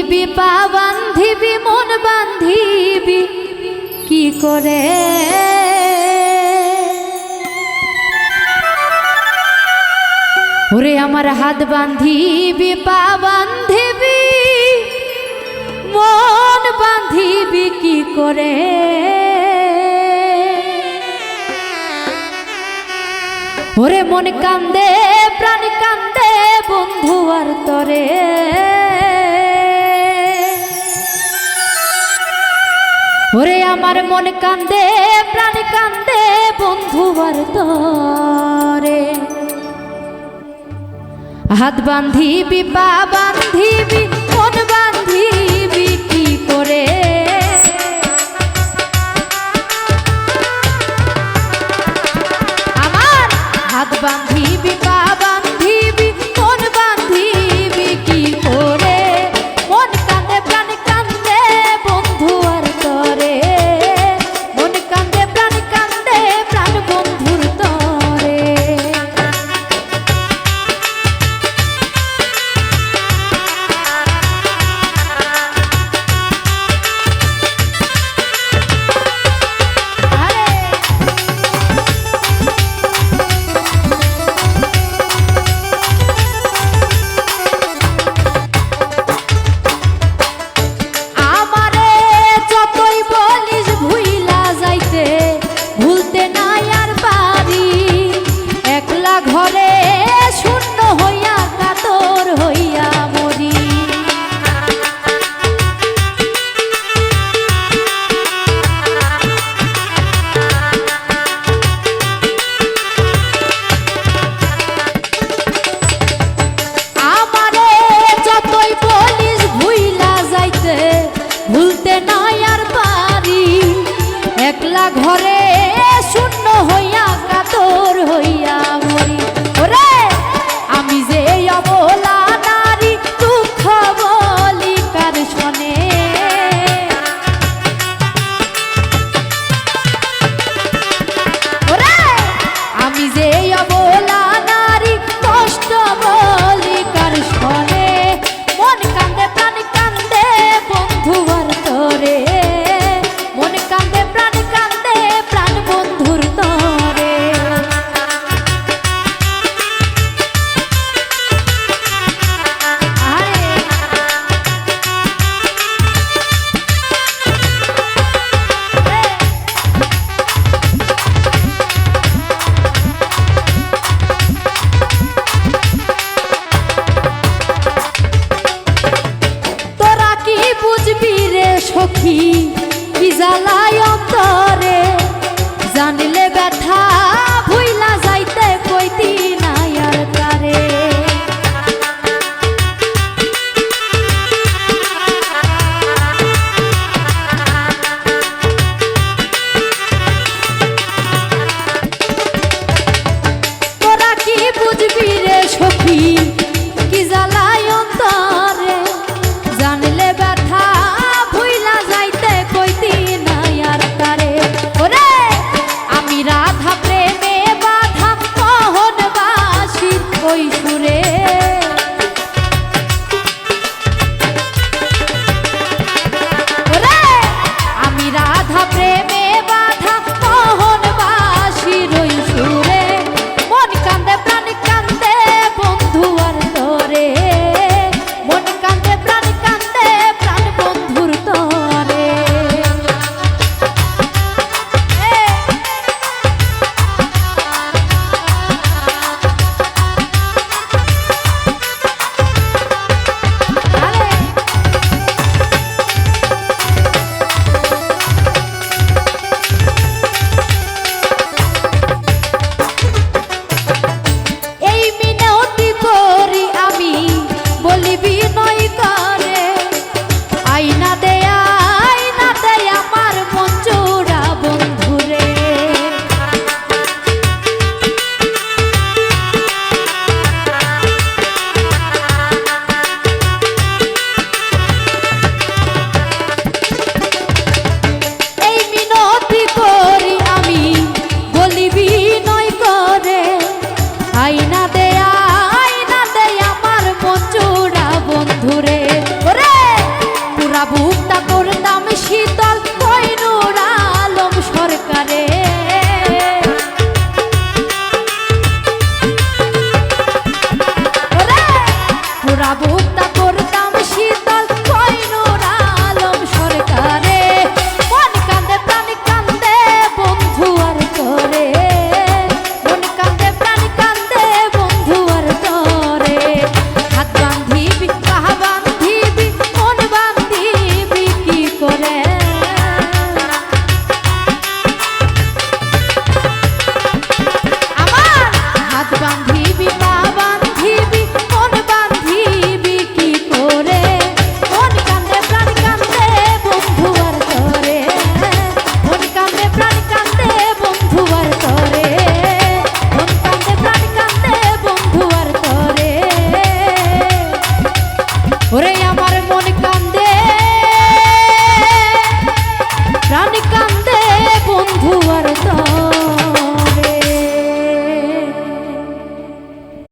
বান্ধিবি পা বান্ধিবি মন বান্ধিবি কি করে ওরে আমার হাত বান্ধিবি পা বান্ধিবি মন বান্ধিবি কি করে ওরে মন কান্দে প্রাণ কান্দে বন্ধু আর তরে ওরে আমার মন কান্দে প্রাণ কান্দে বন্ধু আর তরে হাত বান্ধিবি পা বান্ধিবি মন বান্ধিবি কি করে আমার হাত বান্ধিবি পা বান্ধিবি মন বান্ধিবি কি করে মন কান্দে প্রাণ কান্দে বন্ধু আর তরে মন কান্দে প্রাণ বন্ধুর তরে ঘরে শূন্য হইয়া কাতর হইয়া মরি আমারে যতই বলিস ভুইলা যাইতে ভুলতে নাই আর পারি একলা ঘরে শূন্য হইয়া কাতর হইয়া মরি ওরে আমি যে অবলা নারী দুঃখ বলি কার শোনে ওরে আমি যে অবলা নারী কষ্ট বলি কার শোনে মন কান্দে প্রাণ কান্দে বন্ধু আর তরে মন কান্দে প্রাণ বন্ধুর তরে তোরা কি বুঝবি রে সখী কি জ্বালায় অন্তরে জানলে ব্যথা